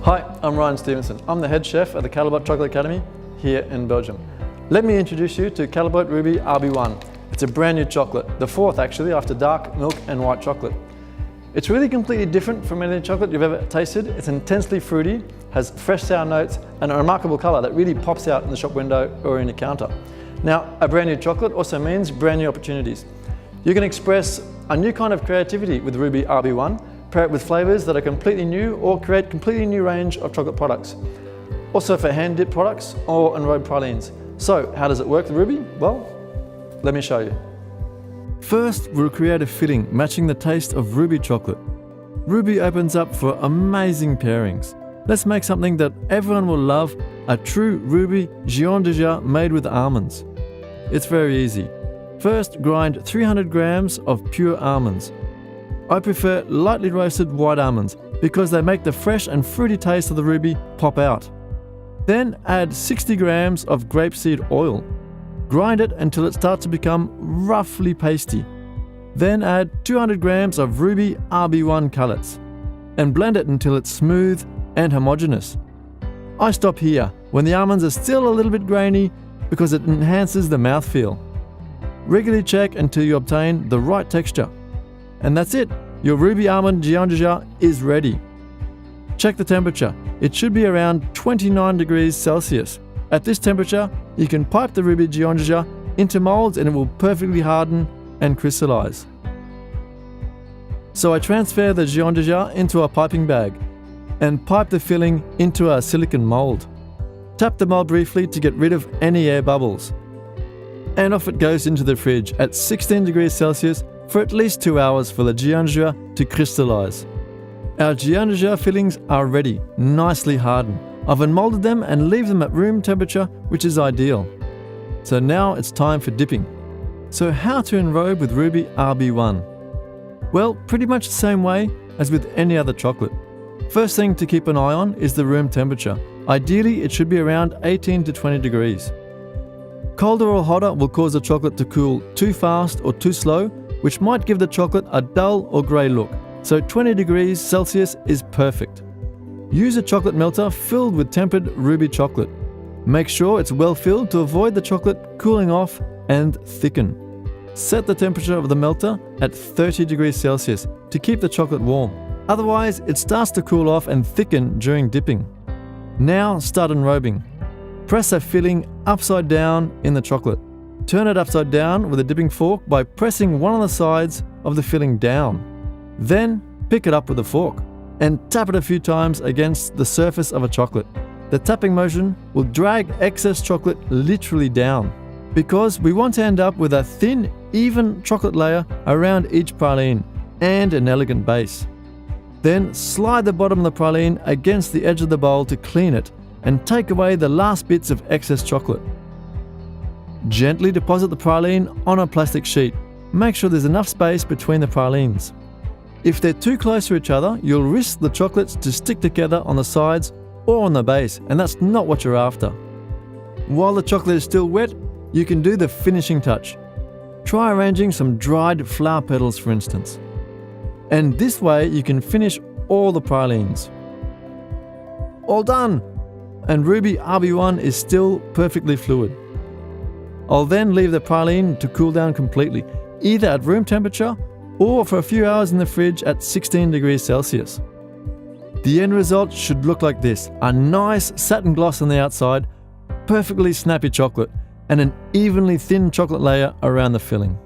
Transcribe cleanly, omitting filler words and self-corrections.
Hi, I'm Ryan Stevenson. I'm the head chef at the Catalbot Chocolate Academy here in Belgium. Let me introduce you to Catalbot Ruby RB1. It's a brand new chocolate, the fourth actually after dark milk and white chocolate. It's really completely different from any chocolate you've ever tasted. It's intensely fruity, has fresh sour notes and a remarkable colour that really pops out in the shop window or in your counter. Now, a brand new chocolate also means brand new opportunities. You can express a new kind of creativity with Ruby RB1, pair it with flavours that are completely new or create completely new range of chocolate products. Also for hand dipped products or enrobed pralines. So how does it work with Ruby? Well, let me show you. First, we'll create a filling matching the taste of Ruby chocolate. Ruby opens up for amazing pairings. Let's make something that everyone will love, a true Ruby Gironde made with almonds. It's very easy. First, grind 300 grams of pure almonds. I prefer lightly roasted white almonds because they make the fresh and fruity taste of the Ruby pop out. Then add 60 grams of grapeseed oil. Grind it until it starts to become roughly pasty. Then add 200 grams of Ruby RB1 cullets and blend it until it's smooth and homogeneous. I stop here when the almonds are still a little bit grainy because it enhances the mouthfeel. Regularly check until you obtain the right texture. And that's it, your Ruby Almond Gironde is ready. Check the temperature, it should be around 29 degrees Celsius. At this temperature, you can pipe the Ruby Gironde into molds and it will perfectly harden and crystallize. So I transfer the Gironde into a piping bag and pipe the filling into a silicone mold. Tap the mold briefly to get rid of any air bubbles. And off it goes into the fridge at 16 degrees Celsius for at least 2 hours for the Gironde to crystallize. Our Gironde fillings are ready, nicely hardened. I've unmolded them and leave them at room temperature, which is ideal. So now it's time for dipping. So how to enrobe with Ruby RB1? Well, pretty much the same way as with any other chocolate. First thing to keep an eye on is the room temperature. Ideally, it should be around 18 to 20 degrees. Colder or hotter will cause the chocolate to cool too fast or too slow, which might give the chocolate a dull or grey look. So 20 degrees Celsius is perfect. Use a chocolate melter filled with tempered Ruby chocolate. Make sure it's well filled to avoid the chocolate cooling off and thicken. Set the temperature of the melter at 30 degrees Celsius to keep the chocolate warm. Otherwise, it starts to cool off and thicken during dipping. Now start enrobing. Press a filling upside down in the chocolate. Turn it upside down with a dipping fork by pressing one of the sides of the filling down. Then pick it up with a fork and tap it a few times against the surface of a chocolate. The tapping motion will drag excess chocolate literally down because we want to end up with a thin, even chocolate layer around each praline and an elegant base. Then slide the bottom of the praline against the edge of the bowl to clean it and take away the last bits of excess chocolate. Gently deposit the praline on a plastic sheet. Make sure there's enough space between the pralines. If they're too close to each other, you'll risk the chocolates to stick together on the sides or on the base, and that's not what you're after. While the chocolate is still wet, you can do the finishing touch. Try arranging some dried flower petals, for instance. And this way you can finish all the pralines. All done! And Ruby RB1 is still perfectly fluid. I'll then leave the praline to cool down completely, either at room temperature or for a few hours in the fridge at 16 degrees Celsius. The end result should look like this: a nice satin gloss on the outside, perfectly snappy chocolate, and an evenly thin chocolate layer around the filling.